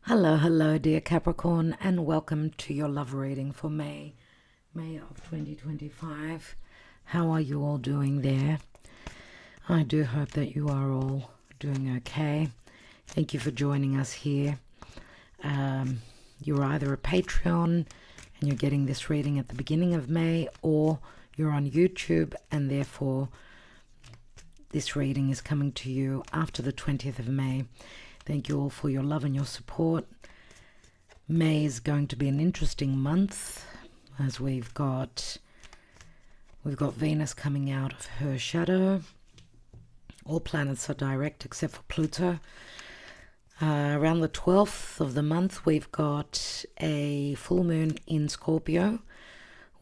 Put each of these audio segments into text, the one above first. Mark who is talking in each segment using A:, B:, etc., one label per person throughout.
A: Hello, dear Capricorn, and welcome to your love reading for May of 2025. How are you all doing there? I do hope that you are all doing okay. Thank you for joining us here. You're either a Patreon and you're getting this reading at the beginning of May, or you're on YouTube and therefore this reading is coming to you after the 20th of May. Thank you all for your love and your support. May is going to be an interesting month as we've got Venus coming out of her shadow. All planets are direct except for Pluto. Around the 12th of the month, we've got a full moon in Scorpio,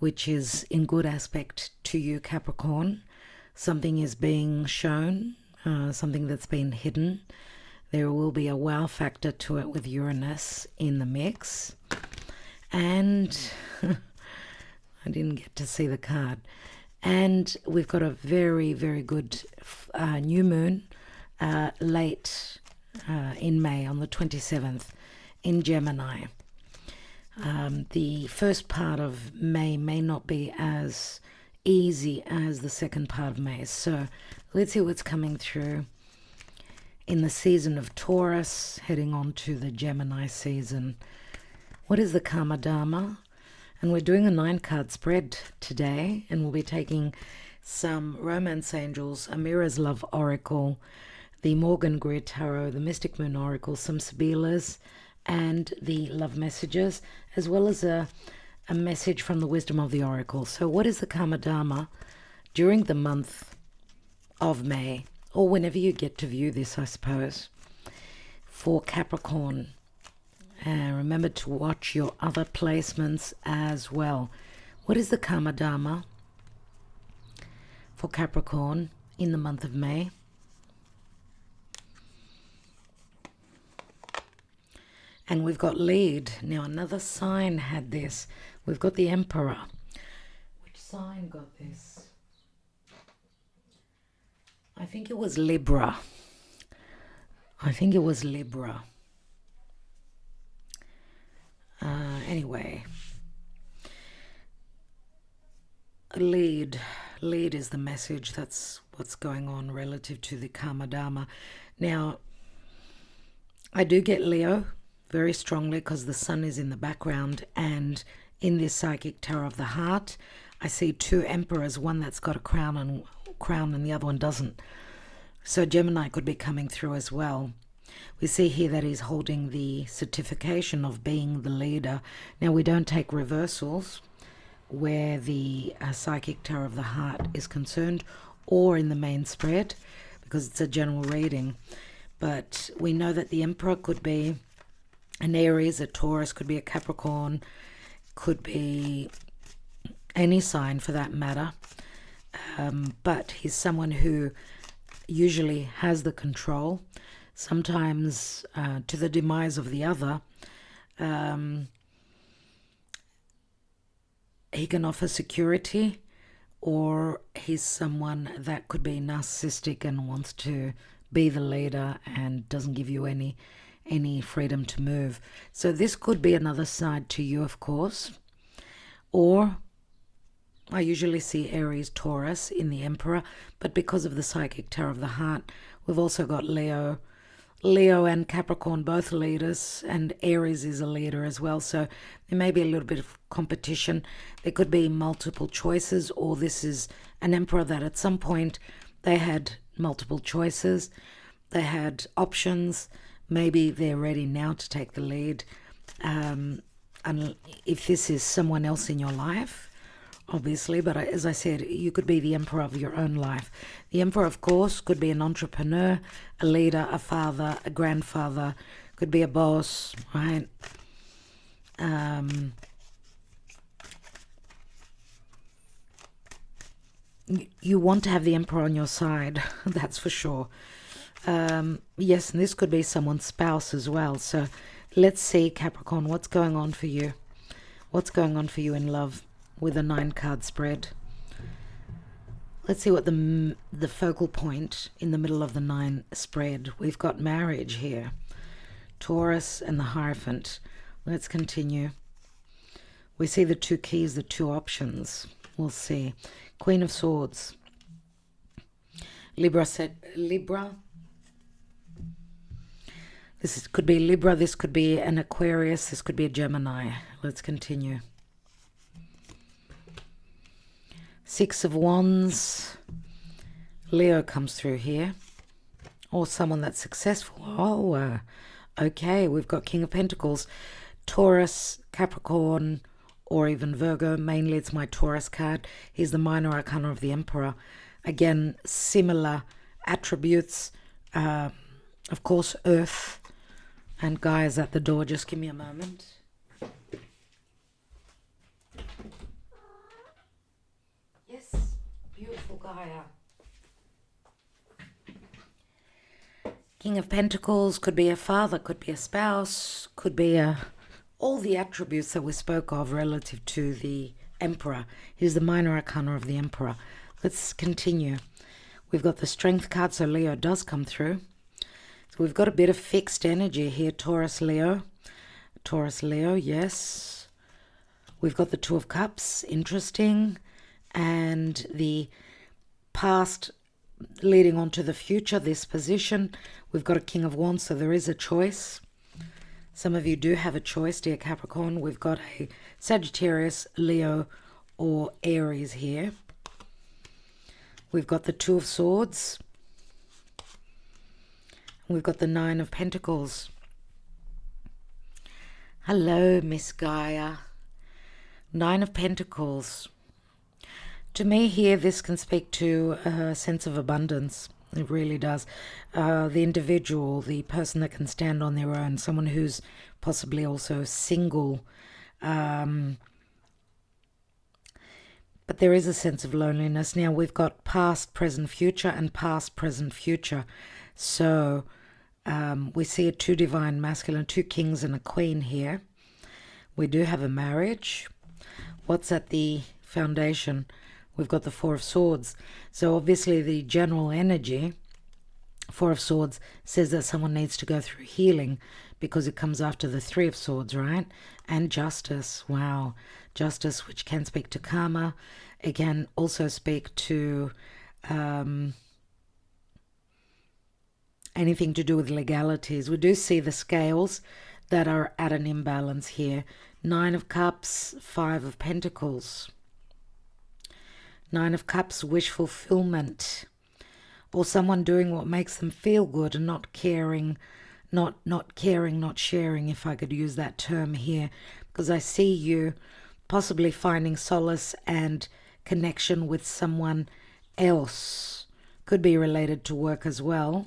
A: which is in good aspect to you, Capricorn. Something is being shown, something that's been hidden. There will be a wow factor to it with Uranus in the mix. And I didn't get to see the card. And we've got a very, very good new moon late in May on the 27th in Gemini. The first part of May not be as easy as the second part of May. So let's see what's coming through in the season of Taurus, heading on to the Gemini season. What is the Karma Dharma? And we're doing a 9-card spread today, and we'll be taking some Romance Angels, Amira's Love Oracle, the Morgan Greer Tarot, the Mystic Moon Oracle, some Sibyllas, and the Love Messages, as well as a message from the Wisdom of the Oracle. So what is the Karma Dharma during the month of May? Or whenever you get to view this, I suppose, for Capricorn. Remember to watch your other placements as well. What is the Karma Dharma for Capricorn in the month of May? And we've got lead. Now another sign had this. We've got the Emperor. Which sign got this? I think it was Libra. Anyway, lead is the message. That's what's going on relative to the Karma Dharma. Now, I do get Leo very strongly because the sun is in the background, and in this psychic tarot of the heart, I see two emperors, one that's got a crown and the other one doesn't. So Gemini could be coming through as well. We see here that he's holding the certification of being the leader. Now, we don't take reversals where the psychic tarot of the heart is concerned, or in the main spread, because it's a general reading. But we know that the Emperor could be an Aries, a Taurus, could be a Capricorn, could be any sign for that matter. But he's someone who usually has the control, sometimes to the demise of the other. He can offer security, or he's someone that could be narcissistic and wants to be the leader and doesn't give you any freedom to move. So this could be another side to you, of course. Or I usually see Aries, Taurus in the Emperor, but because of the psychic tarot of the heart, we've also got Leo and Capricorn, both leaders, and Aries is a leader as well. So there may be a little bit of competition. There could be multiple choices, or this is an Emperor that at some point they had multiple choices. They had options. Maybe they're ready now to take the lead. And if this is someone else in your life, obviously, but as I said, you could be the Emperor of your own life. The Emperor, of course, could be an entrepreneur, a leader, a father, a grandfather, could be a boss, right? You want to have the Emperor on your side, that's for sure. Yes, and this could be someone's spouse as well. So let's see, Capricorn, what's going on for you? What's going on for you in love with a 9-card spread? Let's see what the focal point in the middle of the 9 spread. We've got marriage here. Taurus, and the Hierophant. Let's continue. We see the two keys, the two options. We'll see. Queen of Swords. Libra. Could be Libra. This could be an Aquarius. This could be a Gemini. Let's continue. Six of Wands. Leo comes through here. Or someone that's successful. Oh, okay. We've got King of Pentacles. Taurus, Capricorn, or even Virgo. Mainly it's my Taurus card. He's the minor arcana of the Emperor. Again, similar attributes. Of course, Earth. And Gaia is at the door. Just give me a moment. Yes, beautiful Gaia. King of Pentacles could be a father, could be a spouse, could be all the attributes that we spoke of relative to the Emperor. He's the minor arcana of the Emperor. Let's continue. We've got the Strength card, so Leo does come through. So we've got a bit of fixed energy here, Taurus, Leo. Taurus, Leo, yes. We've got the Two of Cups, interesting. And the past leading on to the future, this position. We've got a King of Wands, so there is a choice. Some of you do have a choice, dear Capricorn. We've got a Sagittarius, Leo, or Aries here. We've got the Two of Swords. We've got the Nine of Pentacles. Hello, Miss Gaia. Nine of Pentacles. To me here, this can speak to a sense of abundance. It really does. The individual, the person that can stand on their own, someone who's possibly also single. But there is a sense of loneliness. Now, we've got past, present, future, and past, present, future. So we see a two divine masculine, two kings and a queen here. We do have a marriage. What's at the foundation? We've got the Four of Swords. So obviously the general energy, Four of Swords, says that someone needs to go through healing because it comes after the Three of Swords, right? And Justice. Wow. Justice, which can speak to karma. It can also speak to anything to do with legalities. We do see the scales that are at an imbalance here. Nine of Cups, Five of Pentacles. Nine of Cups, wish fulfillment, or someone doing what makes them feel good and not caring, not sharing, if I could use that term here, because I see you possibly finding solace and connection with someone else. Could be related to work as well.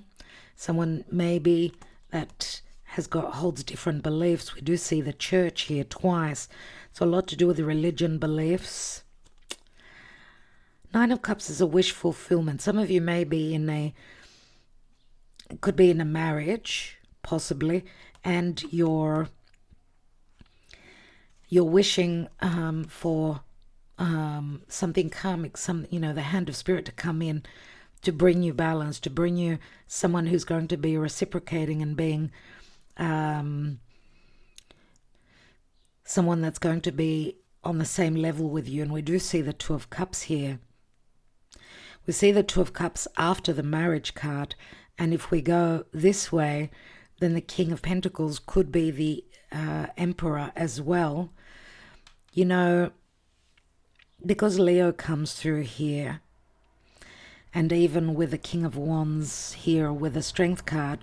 A: Someone maybe that holds different beliefs. We do see the church here twice. So a lot to do with the religion beliefs. Nine of Cups is a wish fulfillment. Some of you may be could be in a marriage, possibly, and you're wishing for something karmic, the hand of spirit to come in to bring you balance, to bring you someone who's going to be reciprocating and being someone that's going to be on the same level with you. And we do see the Two of Cups here. We see the Two of Cups after the marriage card. And if we go this way, then the King of Pentacles could be the Emperor as well. Because Leo comes through here, and even with the King of Wands here with the Strength card,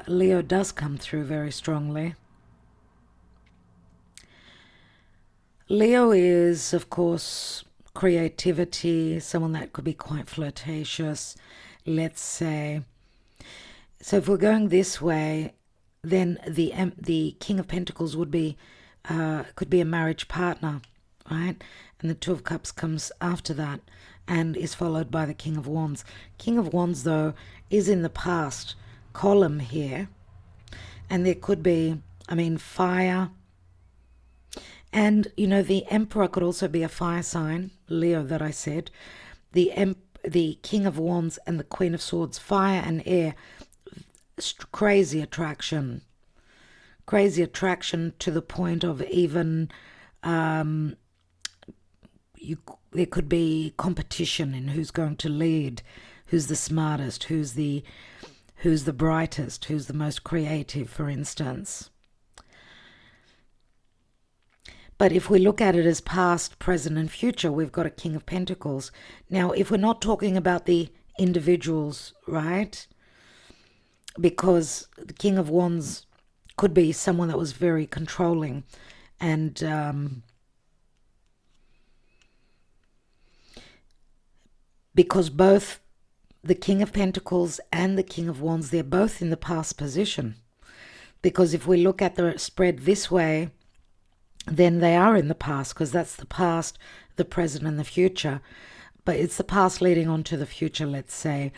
A: Leo does come through very strongly. Leo is, of course, creativity, someone that could be quite flirtatious, let's say. So if we're going this way, then the King of Pentacles would be could be a marriage partner, right? And the Two of Cups comes after that and is followed by the King of Wands. King of Wands, though, is in the past column here, and there could be, fire. And, the Emperor could also be a fire sign, Leo that I said. The King of Wands and the Queen of Swords, fire and air, crazy attraction, crazy attraction to the point of even there could be competition in who's going to lead, who's the smartest, who's the brightest, who's the most creative, for instance. But if we look at it as past, present, and future, we've got a King of Pentacles. Now, if we're not talking about the individuals, right? Because the King of Wands could be someone that was very controlling and because both the King of Pentacles and the King of Wands, they're both in the past position. Because if we look at the spread this way, then they are in the past, because that's the past, the present, and the future. But it's the past leading on to the future, let's say.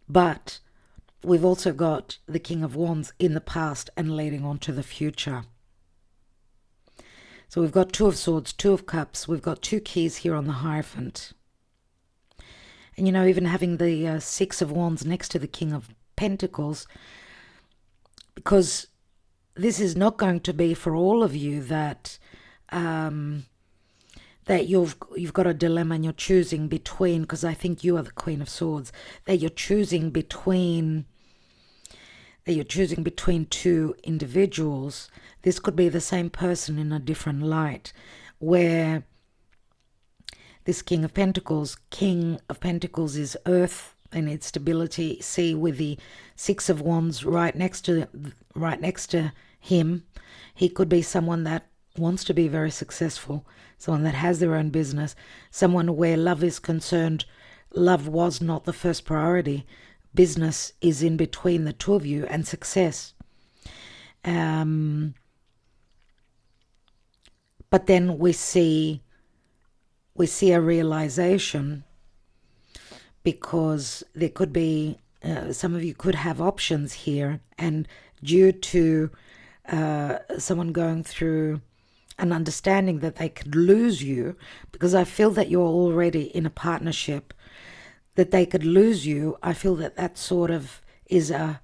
A: But we've also got the King of Wands in the past and leading on to the future. So we've got Two of Swords, Two of Cups. We've got two keys here on the Hierophant. And, you know, even having the Six of Wands next to the King of Pentacles, because this is not going to be for all of you that that you've got a dilemma and you're choosing between, because I think you are the Queen of Swords, that you're choosing between two individuals. This could be the same person in a different light, where this King of Pentacles is earth, they need stability. See, with the Six of Wands right next to him, he could be someone that wants to be very successful, someone that has their own business, someone where love is concerned, love was not the first priority. Business is in between the two of you, and success. But then we see a realization, because there could be some of you could have options here, and due to someone going through an understanding that they could lose you, because I feel that you're already in a partnership, that they could lose you. I feel that that sort of is a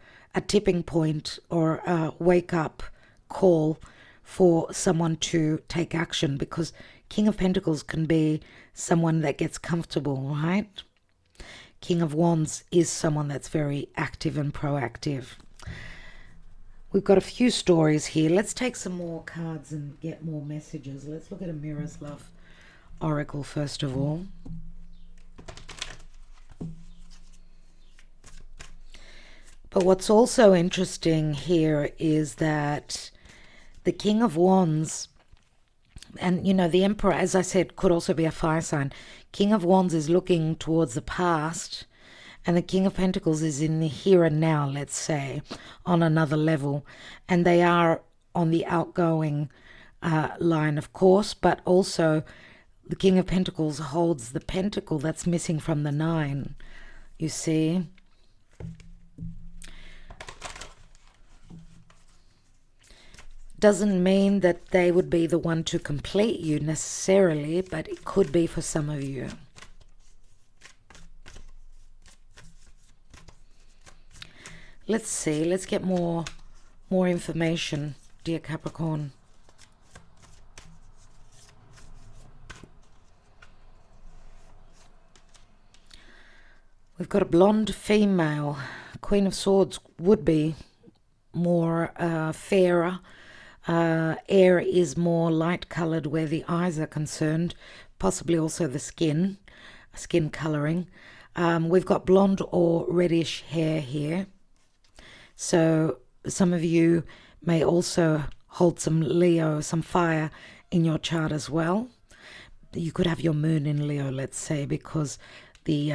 A: tipping point or a wake-up call for someone to take action, because King of Pentacles can be someone that gets comfortable, right? King of Wands is someone that's very active and proactive. We've got a few stories here. Let's take some more cards and get more messages. Let's look at a Mirror's Love Oracle first of all. But what's also interesting here is that the King of Wands, and you know, the Emperor, as I said, could also be a fire sign. King of Wands is looking towards the past, and the King of Pentacles is in the here and now, let's say, on another level. And they are on the outgoing line, of course, but also the King of Pentacles holds the pentacle that's missing from the 9, you see. Doesn't mean that they would be the one to complete you necessarily, but it could be for some of you. Let's see. Let's get more information, dear Capricorn. We've got a blonde female. Queen of Swords would be more fairer. Air is more light colored where the eyes are concerned, possibly also the skin coloring. We've got blonde or reddish hair here. So some of you may also hold some Leo, some fire in your chart as well. You could have your moon in Leo, let's say, because the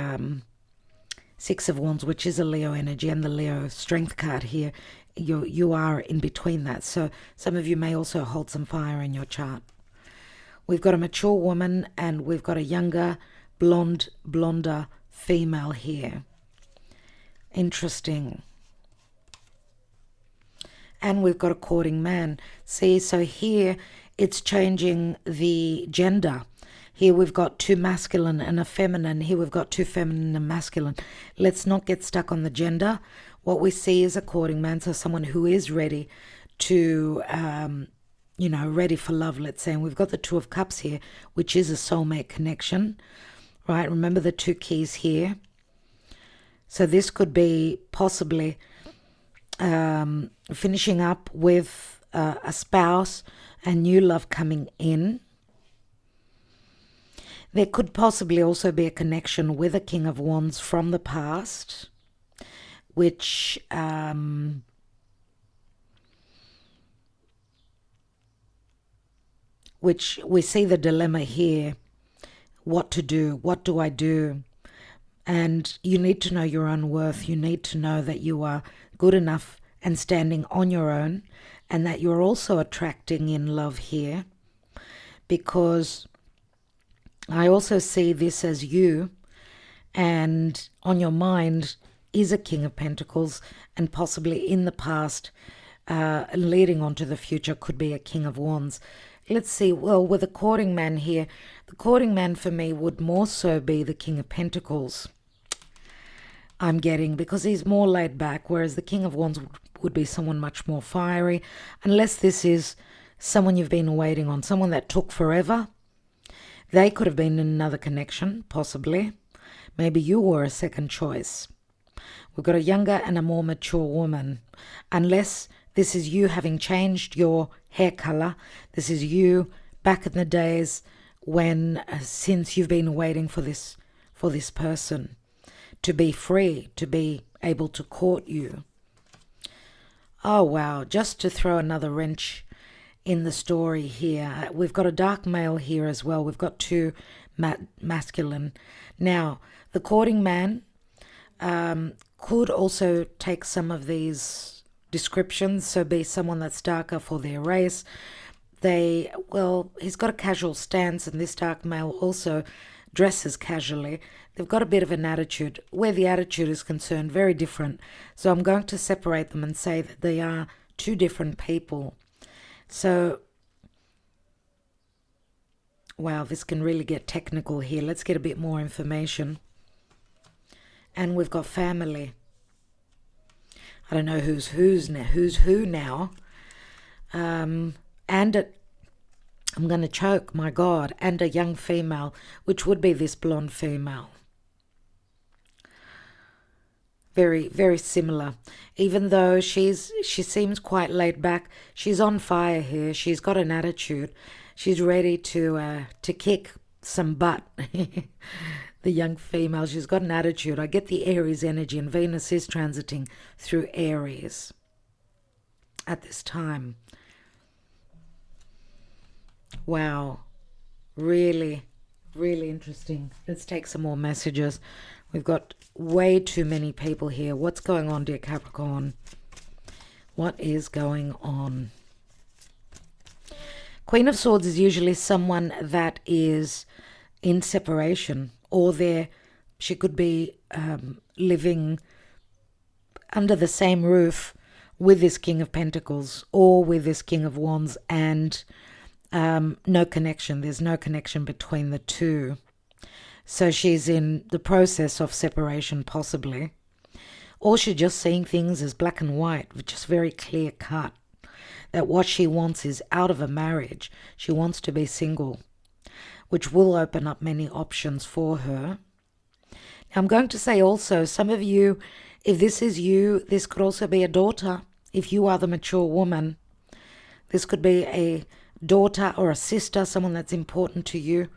A: Six of Wands, which is a Leo energy, and the Leo strength card here, you are in between that. So some of you may also hold some fire in your chart. We've got a mature woman, and we've got a younger, blonder female here. Interesting. And we've got a courting man. See, so here it's changing the gender. Here we've got two masculine and a feminine. Here we've got two feminine and masculine. Let's not get stuck on the gender. What we see is a courting man, so someone who is ready to, ready for love, let's say. And we've got the Two of Cups here, which is a soulmate connection, right? Remember the two keys here. So this could be possibly finishing up with a spouse and new love coming in. There could possibly also be a connection with a King of Wands from the past, which we see the dilemma here. What to do? What do I do? And you need to know your own worth. You need to know that you are good enough and standing on your own, and that you're also attracting in love here, because I also see this as you, and on your mind is a King of Pentacles, and possibly in the past, leading on to the future, could be a King of Wands. Let's see, well, with the courting man here, the courting man for me would more so be the King of Pentacles, I'm getting, because he's more laid back, whereas the King of Wands would be someone much more fiery, unless this is someone you've been waiting on, someone that took forever. They could have been in another connection, possibly. Maybe you were a second choice. We've got a younger and a more mature woman. Unless this is you having changed your hair color. This is you back in the days when, since you've been waiting for this person to be free, to be able to court you. Oh, wow. Just to throw another wrench in the story here, we've got a dark male here as well. We've got two masculine. Now, the courting man could also take some of these descriptions, so be someone that's darker for their race. He's got a casual stance, and this dark male also dresses casually. They've got a bit of an attitude. Where the attitude is concerned, very different. So I'm going to separate them and say that they are two different people. So, wow, this can really get technical here. Let's get a bit more information. And we've got family. I don't know who's who now. I'm going to choke, my God. And a young female, which would be this blonde female. Very, very similar. Even though she seems quite laid back, she's on fire here. She's got an attitude. She's ready to kick some butt. The young female, she's got an attitude. I get the Aries energy, and Venus is transiting through Aries at this time. Wow. Really, really interesting. Let's take some more messages. We've got way too many people here. What's going on, dear Capricorn? What is going on? Queen of Swords is usually someone that is in separation, or she could be living under the same roof with this King of Pentacles or with this King of Wands, and no connection. There's no connection between the two. So she's in the process of separation, possibly. Or she's just seeing things as black and white, just very clear cut. That what she wants is out of a marriage. She wants to be single, which will open up many options for her. Now, I'm going to say also, some of you, if this is you, this could also be a daughter. If you are the mature woman, this could be a daughter or a sister, someone that's important to you.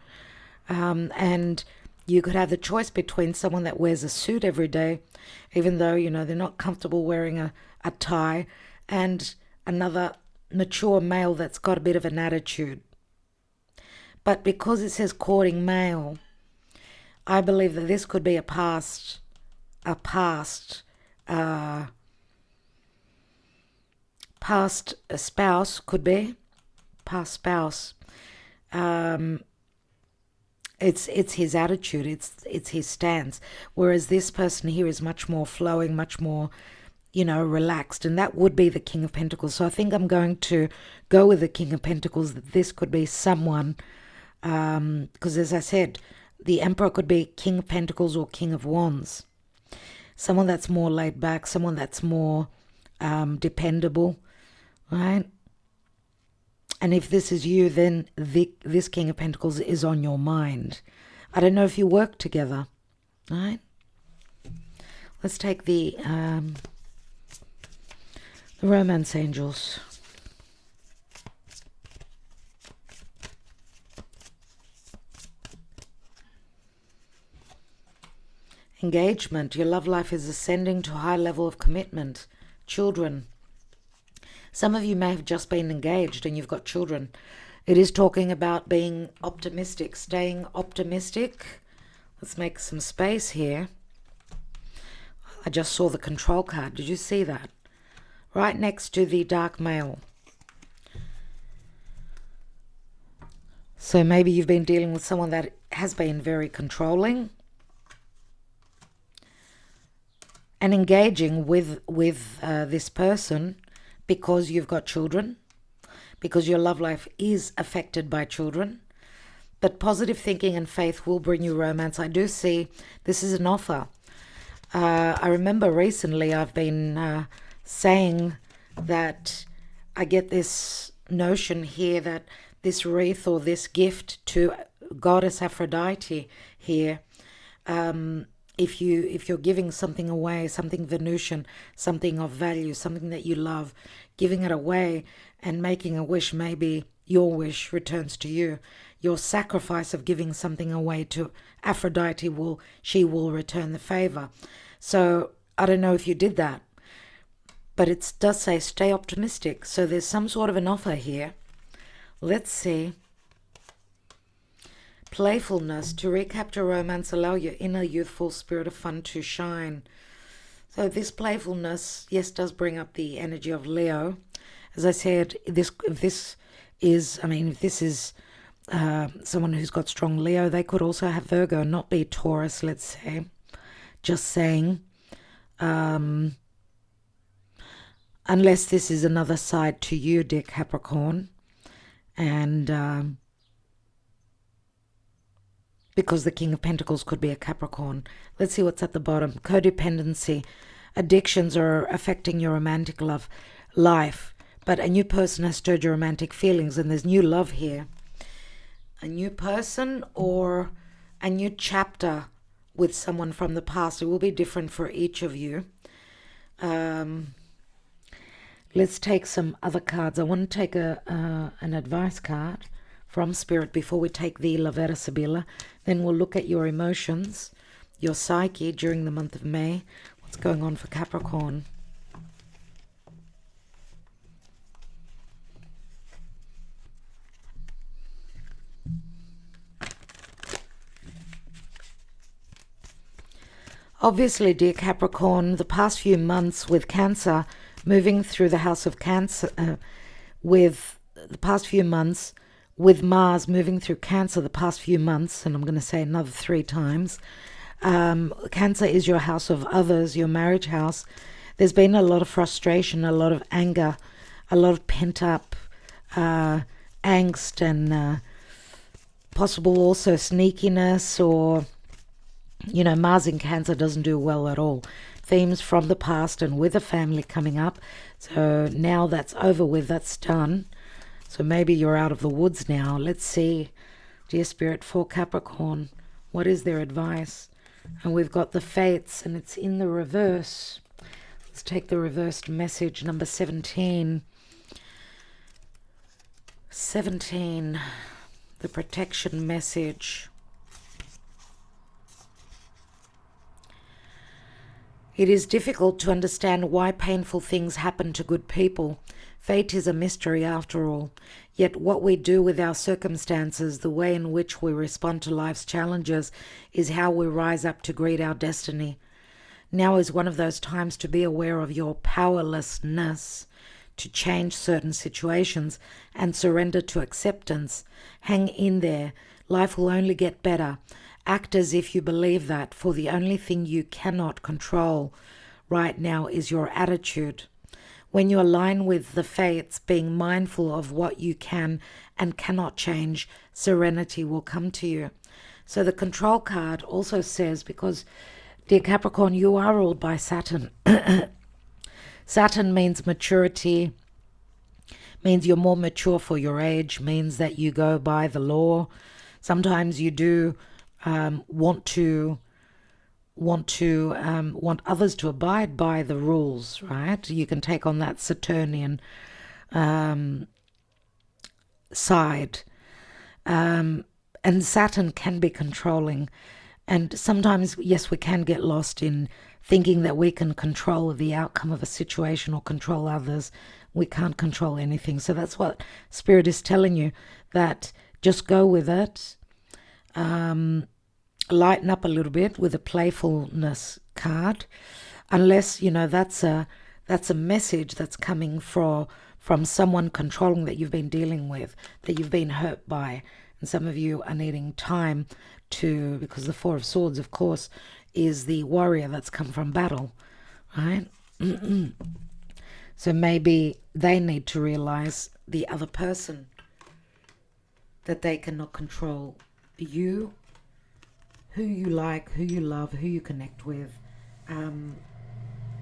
A: And you could have the choice between someone that wears a suit every day, even though, they're not comfortable wearing a tie, and another mature male that's got a bit of an attitude. But because it says courting male, I believe that this could be a past spouse, could be past spouse. It's his attitude, it's his stance, whereas this person here is much more flowing, much more, relaxed, and that would be the King of Pentacles. So I think I'm going to go with the King of Pentacles, that this could be someone, because as I said, the Emperor could be King of Pentacles or King of Wands. Someone that's more laid back, someone that's more dependable. right? And if this is you, then this King of Pentacles is on your mind. I don't know if you work together, right? Let's take the romance angels. Engagement. Your love life is ascending to a high level of commitment. Children. Some of you may have just been engaged and you've got children. It is talking about being optimistic, staying optimistic. Let's make some space here. I just saw the control card. Did you see that? Right next to the dark male. So maybe you've been dealing with someone that has been very controlling and engaging with this person because you've got children, because your love life is affected by children. But positive thinking and faith will bring you romance. I do see this is an offer. I remember recently I've been saying that I get this notion here that this wreath or this gift to goddess Aphrodite here, if you're giving something away, something Venusian, something of value, something that you love, giving it away and making a wish, maybe your wish returns to you. Your sacrifice of giving something away to Aphrodite will return the favor. So I don't know if you did that, but it does say stay optimistic. So there's some sort of an offer here. Let's see. Playfulness. To recapture romance, allow your inner youthful spirit of fun to shine. So this playfulness, yes, does bring up the energy of Leo. As I said, if this is someone who's got strong Leo, they could also have Virgo, not be Taurus, let's say. Just saying. Unless this is another side to you, dear Capricorn. And because the King of Pentacles could be a Capricorn. Let's see what's at the bottom. Codependency. Addictions are affecting your romantic life. But a new person has stirred your romantic feelings, and there's new love here. A new person or a new chapter with someone from the past. It will be different for each of you. Let's take some other cards. I want to take an advice card from Spirit before we take the La Vera Sibilla. Then we'll look at your emotions, your psyche during the month of May. What's going on for Capricorn? Obviously, dear Capricorn, the past few months with Cancer, moving through the house of Cancer, with the past few months, with Mars moving through Cancer the past few months, and I'm going to say another 3 times, Cancer is your house of others, your marriage house. There's been a lot of frustration, a lot of anger, a lot of pent-up angst, and possible also sneakiness, or Mars in Cancer doesn't do well at all. Themes from the past and with a family coming up. So now that's over with, that's done. So maybe you're out of the woods now. Let's see, dear Spirit, for Capricorn, what is their advice? And we've got the Fates, and it's in the reverse. Let's take the reversed message, number 17. 17, the protection message. It is difficult to understand why painful things happen to good people. Fate is a mystery after all. Yet what we do with our circumstances, the way in which we respond to life's challenges, is how we rise up to greet our destiny. Now is one of those times to be aware of your powerlessness to change certain situations and surrender to acceptance. Hang in there. Life will only get better. Act as if you believe that, for the only thing you cannot control right now is your attitude. When you align with the Fates, being mindful of what you can and cannot change, serenity will come to you. So the control card also says, because, dear Capricorn, you are ruled by Saturn. Saturn means maturity, means you're more mature for your age, means that you go by the law. Sometimes you do want others to abide by the rules, right? You can take on that Saturnian side. And Saturn can be controlling. And sometimes, yes, we can get lost in thinking that we can control the outcome of a situation or control others. We can't control anything. So that's what Spirit is telling you, that just go with it. Lighten up a little bit with a playfulness card, unless that's a message that's coming from someone controlling that you've been dealing with, that you've been hurt by. And some of you are needing time to, because the Four of Swords, of course, is the warrior that's come from battle, right? So maybe they need to realize, the other person, that they cannot control you, who you like, who you love, who you connect with.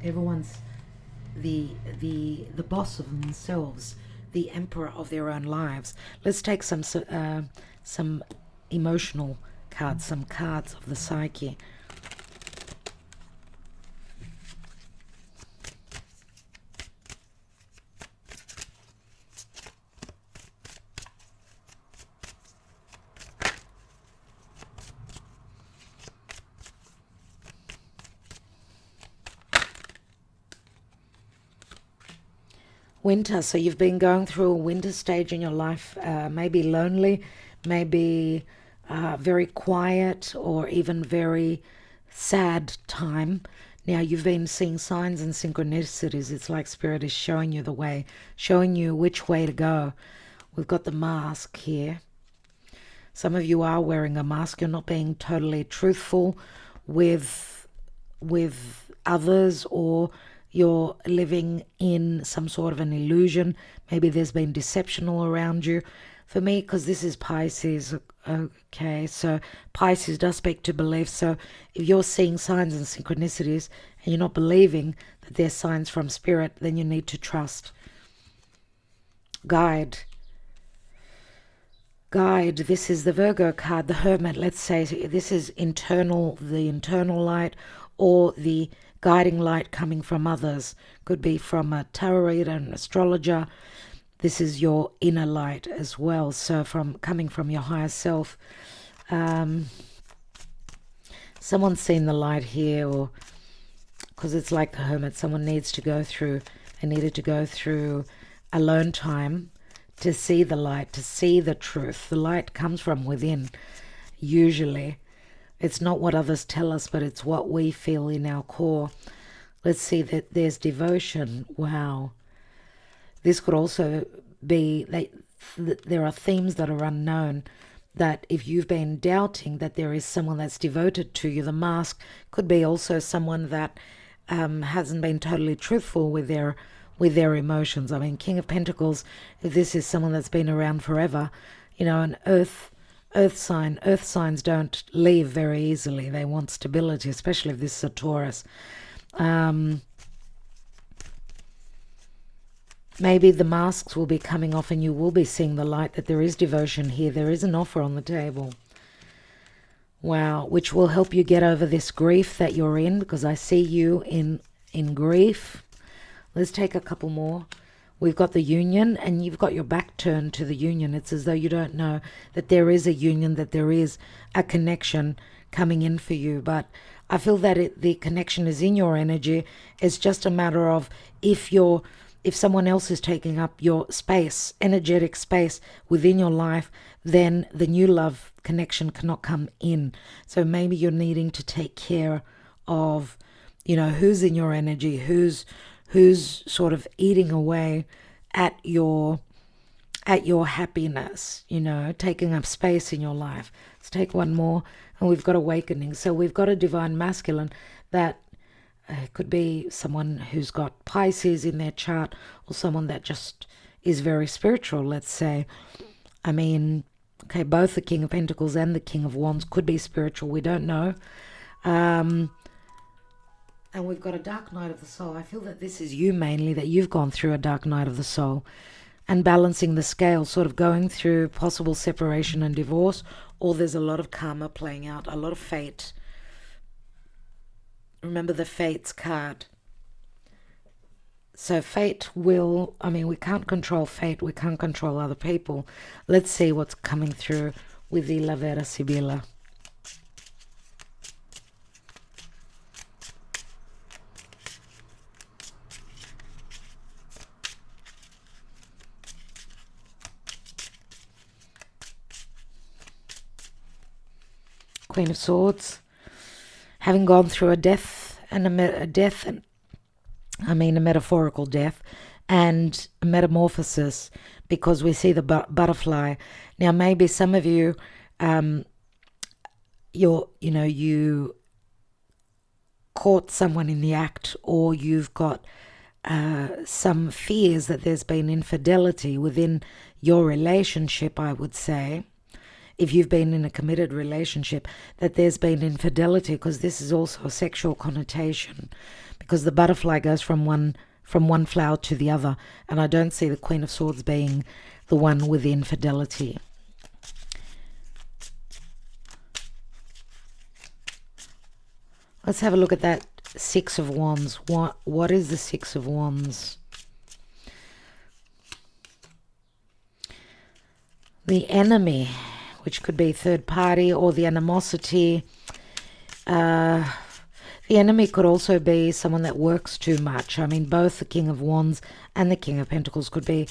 A: Everyone's the boss of themselves, the emperor of their own lives. Let's take some emotional cards, some cards of the psyche. Winter, so you've been going through a winter stage in your life, maybe lonely, maybe very quiet, or even very sad time. Now you've been seeing signs and synchronicities. It's like Spirit is showing you the way, showing you which way to go. We've got the mask here. Some of you are wearing a mask. You're not being totally truthful with others, or you're living in some sort of an illusion. Maybe there's been deception all around you. For me, because this is Pisces, okay, so Pisces does speak to belief. So if you're seeing signs and synchronicities and you're not believing that they're signs from Spirit, then you need to trust. Guide. This is the Virgo card, the Hermit. Let's say this is the internal light, or the guiding light coming from others. Could be from a tarot reader, an astrologer. This is your inner light as well, so coming from your higher self. Someone's seen the light here, or because it's like the Hermit, someone needed to go through alone time to see the light, to see the truth. The light comes from within, usually. It's not what others tell us, but it's what we feel in our core. Let's see that there's devotion. Wow. This could also be that there are themes that are unknown, that if you've been doubting that there is someone that's devoted to you, the mask could be also someone that hasn't been totally truthful with their emotions. I mean, King of Pentacles, if this is someone that's been around forever, an earth signs don't leave very easily. They want stability, especially if this is a Taurus. Maybe the masks will be coming off and you will be seeing the light, that there is devotion here. There is an offer on the table. Wow, which will help you get over this grief that you're in, because I see you in grief. Let's take a couple more. We've got the union, and you've got your back turned to the union. It's as though you don't know that there is a union, that there is a connection coming in for you. But I feel that the connection is in your energy. It's just a matter of if someone else is taking up your space, energetic space within your life, then the new love connection cannot come in. So maybe you're needing to take care of, who's in your energy, who's sort of eating away at your happiness, taking up space in your life. Let's take one more, and we've got awakening. So we've got a divine masculine that could be someone who's got Pisces in their chart, or someone that just is very spiritual, let's say. I mean, okay, both the King of Pentacles and the King of Wands could be spiritual. We don't know. And we've got a dark night of the soul. I feel that this is you mainly, that you've gone through a dark night of the soul. and balancing the scale, sort of going through possible separation and divorce, or there's a lot of karma playing out, a lot of fate. Remember the fates card. So fate will, we can't control fate, we can't control other people. Let's see what's coming through with the La Vera Sibilla. Queen of Swords, having gone through a metaphorical death and a metamorphosis, because we see the butterfly. Now, maybe some of you, you caught someone in the act, or you've got some fears that there's been infidelity within your relationship, I would say. If you've been in a committed relationship, that there's been infidelity, because this is also a sexual connotation, because the butterfly goes from one flower to the other, and I don't see the Queen of Swords being the one with the infidelity. Let's have a look at that Six of Wands. What is the Six of Wands? The enemy, which could be third party, or the animosity. The enemy could also be someone that works too much. Both the King of Wands and the King of Pentacles could be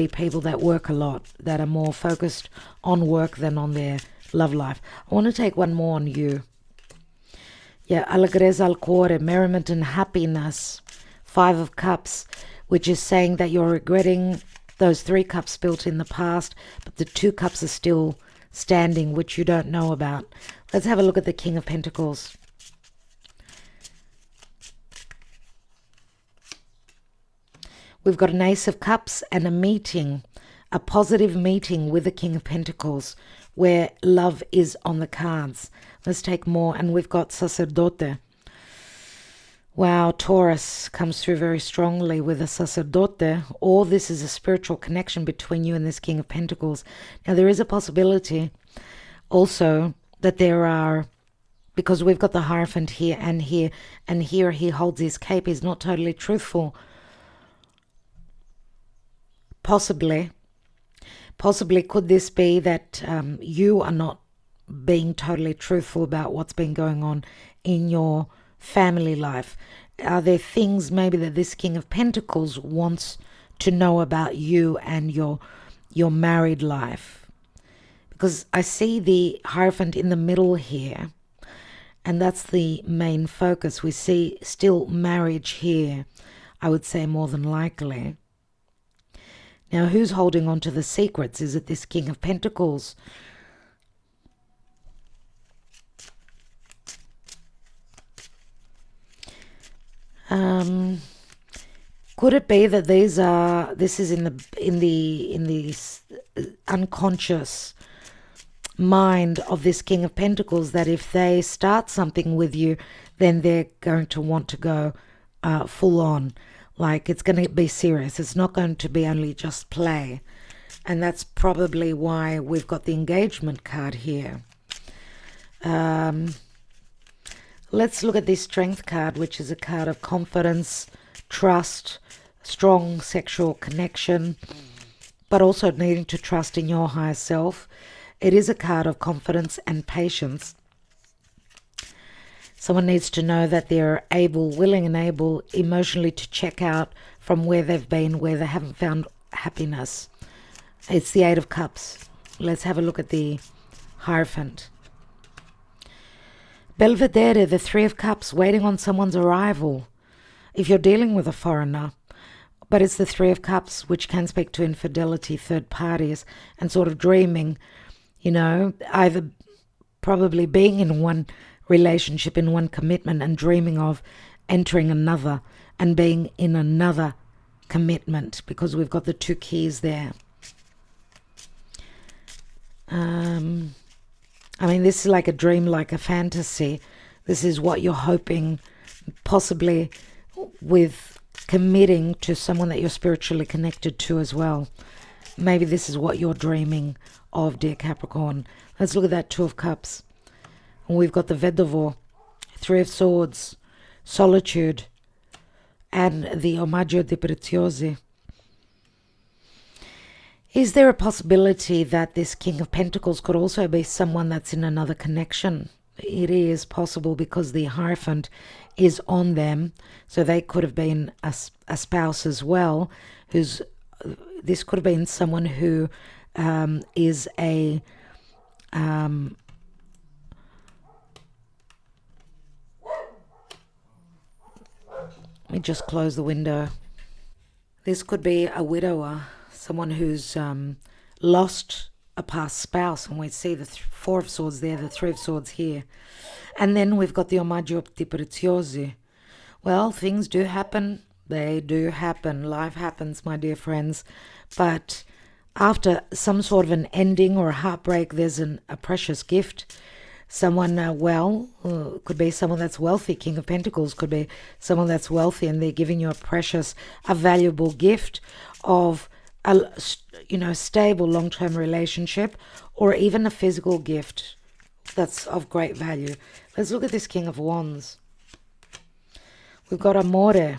A: people that work a lot, that are more focused on work than on their love life. I want to take one more on you. Yeah, Allegrezza al cuore, merriment and happiness. Five of Cups, which is saying that you're regretting those 3 cups built in the past, but the 2 cups are still standing, which you don't know about. Let's have a look at the King of Pentacles. We've got an Ace of Cups and a meeting, a positive meeting with the King of Pentacles, where love is on the cards. Let's take more, and we've got Sacerdote. Wow, Taurus comes through very strongly with a Sacerdote, or this is a spiritual connection between you and this King of Pentacles. Now, there is a possibility also that there are, because we've got the Hierophant here and here, and here he holds his cape, he's not totally truthful. Possibly could this be that you are not being totally truthful about what's been going on in your family life? Are there things maybe that this King of Pentacles wants to know about you and your married life? Because I see the Hierophant in the middle here, and that's the main focus. We see still marriage here, I would say, more than likely. Now, who's holding on to the secrets? Is it this King of Pentacles? Could it be that this is in the unconscious mind of this King of Pentacles, that if they start something with you, then they're going to want to go full on. Like, it's going to be serious. It's not going to be only just play. And that's probably why we've got the engagement card here. Let's look at this Strength card, which is a card of confidence, trust, strong sexual connection, but also needing to trust in your higher self. It is a card of confidence and patience. Someone needs to know that they're able, willing and able emotionally to check out from where they've been, where they haven't found happiness. It's the Eight of Cups. Let's have a look at the Hierophant. Belvedere, the Three of Cups, waiting on someone's arrival. If you're dealing with a foreigner, but it's the Three of Cups, which can speak to infidelity, third parties, and sort of dreaming, either probably being in one relationship, in one commitment, and dreaming of entering another and being in another commitment, because we've got the 2 keys there. This is like a dream, like a fantasy. This is what you're hoping, possibly with committing to someone that you're spiritually connected to as well. Maybe this is what you're dreaming of, dear Capricorn. Let's look at that Two of Cups. And we've got the Vedovo, Three of Swords, Solitude, and the Omaggio di Preziosi. Is there a possibility that this King of Pentacles could also be someone that's in another connection? It is possible because the Hierophant is on them, so they could have been a spouse as well. This could have been someone who is a let me just close the window. This could be a widower, someone who's lost a past spouse, and we see the Four of Swords there, the Three of Swords here. And then we've got the Omaggio di Preziosi. Well, things do happen. They do happen. Life happens, my dear friends. But after some sort of an ending or a heartbreak, there's a precious gift. Someone, could be someone that's wealthy. King of Pentacles could be someone that's wealthy, and they're giving you a valuable gift of a stable long-term relationship, or even a physical gift that's of great value. Let's look at this King of Wands. We've got Amore.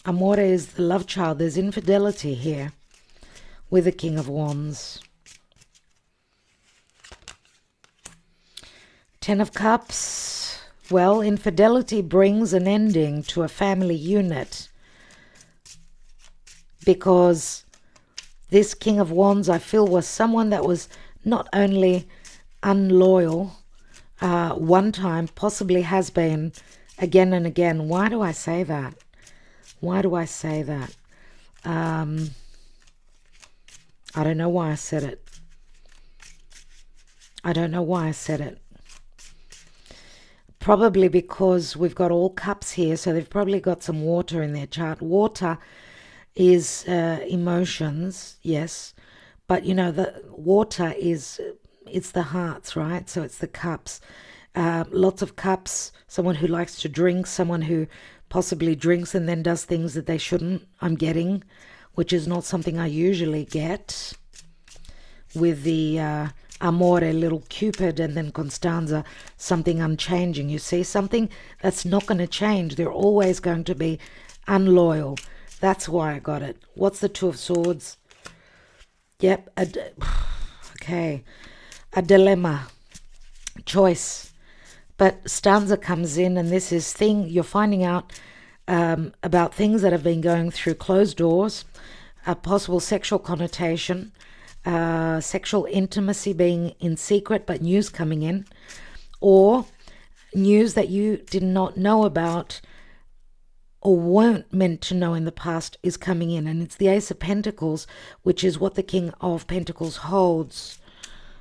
A: Amore is the love child. There's infidelity here with the King of Wands. Ten of Cups. Well, infidelity brings an ending to a family unit, because this King of Wands, I feel, was someone that was not only unloyal one time, possibly has been again and again. Why do I say that? Why do I say that? I don't know why I said it. I don't know why I said it. Probably because we've got all cups here, so they've probably got some water in their chart. Water is emotions, yes, but the water it's the hearts, right? So it's the cups. Lots of cups, someone who likes to drink, someone who possibly drinks and then does things that they shouldn't, I'm getting, which is not something I usually get with the Amore, little Cupid, and then Constanza, something unchanging. You see, something that's not going to change. They're always going to be unloyal. That's why I got it. What's the Two of Swords? Yep. Okay. A dilemma. Choice. But stanza comes in, and this is you're finding out about things that have been going through closed doors, a possible sexual connotation, sexual intimacy being in secret, but news coming in, or news that you did not know about or weren't meant to know in the past is coming in. And it's the Ace of Pentacles, which is what the King of Pentacles holds.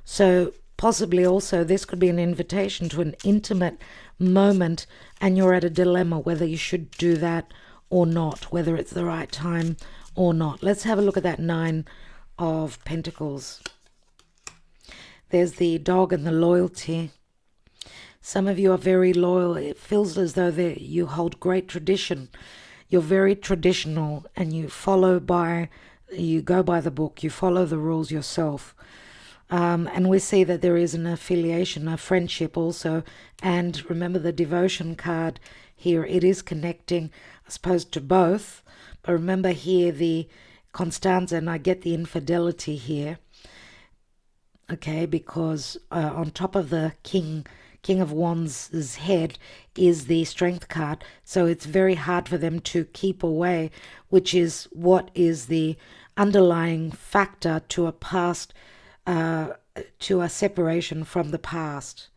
A: So possibly also this could be an invitation to an intimate moment, and you're at a dilemma whether you should do that or not, whether it's the right time or not. Let's have a look at that Nine of Pentacles. There's the dog and the loyalty. Some of you are very loyal. It feels as though you hold great tradition. You're very traditional, and you go by the book. You follow the rules yourself. And we see that there is an affiliation, a friendship also. And remember the devotion card here. It is connecting, I suppose, to both. But remember here the Constanza, and I get the infidelity here. Okay, because on top of the King of Wands' head is the Strength card. So it's very hard for them to keep away, which is what is the underlying factor to a past, to a separation from the past.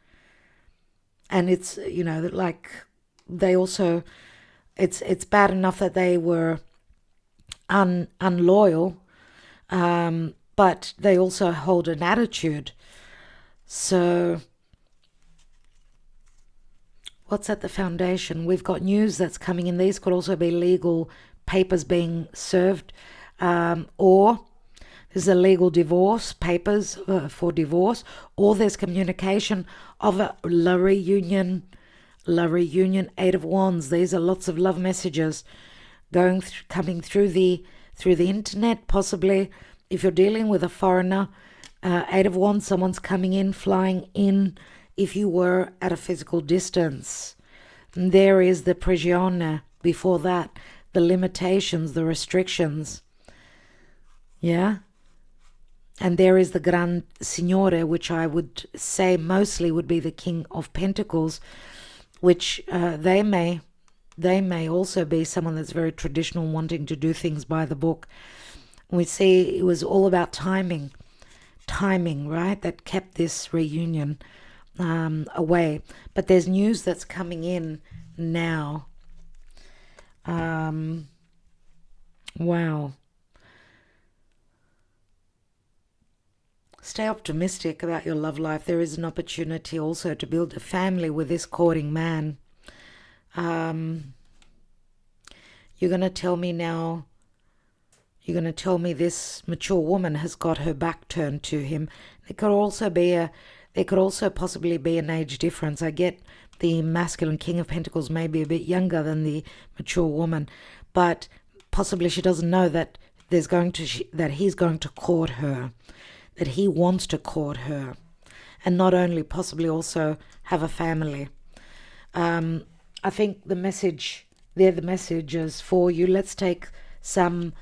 A: And it's, like they also, it's bad enough that they were unloyal, but they also hold an attitude. So what's at the foundation? We've got news that's coming in. These could also be legal papers being served, or there's a legal divorce, papers for divorce, or there's communication of a la reunion, Eight of Wands. These are lots of love messages coming through the internet, possibly. If you're dealing with a foreigner, Eight of Wands, someone's coming in, flying in. If you were at a physical distance, there is the prigione. Before that, the limitations, the restrictions. Yeah. And there is the Gran Signore, which I would say mostly would be the King of Pentacles, which they may also be someone that's very traditional, wanting to do things by the book. We see it was all about timing, right? That kept this reunion away. But there's news that's coming in now. Wow. Stay optimistic about your love life. There is an opportunity also to build a family with this courting man. You're going to tell me now, you're going to tell me this mature woman has got her back turned to him. There could also possibly be an age difference. I get the masculine King of Pentacles may be a bit younger than the mature woman, but possibly she doesn't know that he's going to court her, that he wants to court her, and not only possibly also have a family. I think the messages for you. Let's take some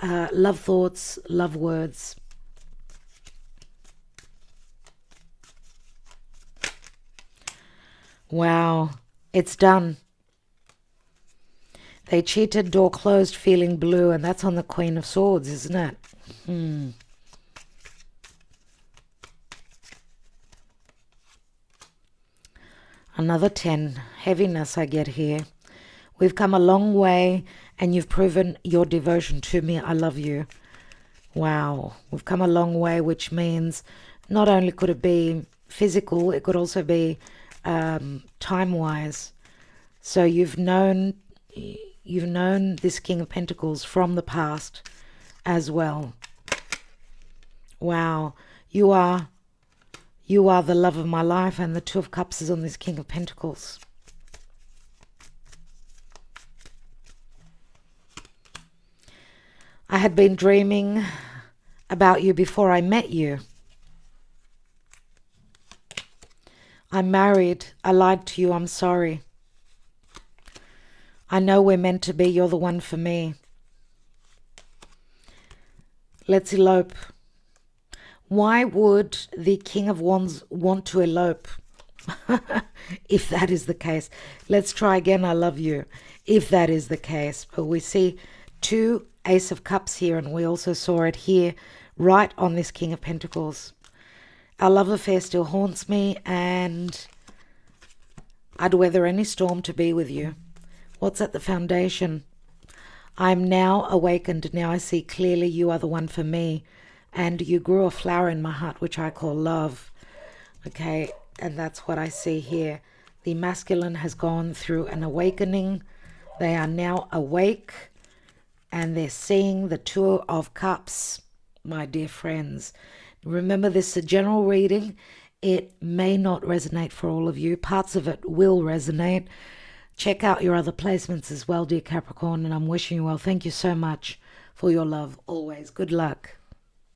A: love thoughts, love words. Wow, it's done. They cheated, door closed, feeling blue, and that's on the Queen of Swords, isn't it? Another 10, heaviness I get here. We've come a long way and you've proven your devotion to me. I love you. Wow, we've come a long way, which means not only could it be physical, it could also be time-wise. So you've known this King of Pentacles from the past as well. Wow, you are the love of my life, and the Two of Cups is on this King of Pentacles. I had been dreaming about you before I met you. I'm married. I lied to you. I'm sorry. I know we're meant to be. You're the one for me. Let's elope. Why would the King of Wands want to elope? If that is the case. Let's try again. I love you. If that is the case. But we see two Ace of Cups here, and we also saw it here right on this King of Pentacles. Our love affair still haunts me, and I'd weather any storm to be with you. What's at the foundation? I'm now awakened. Now I see clearly you are the one for me. And you grew a flower in my heart, which I call love. Okay, and that's what I see here. The masculine has gone through an awakening. They are now awake, and they're seeing the Two of Cups, my dear friends. Remember, this is a general reading. It may not resonate for all of you. Parts of it will resonate. Check out your other placements as well, dear Capricorn, and I'm wishing you well. Thank you so much for your love always. Good luck.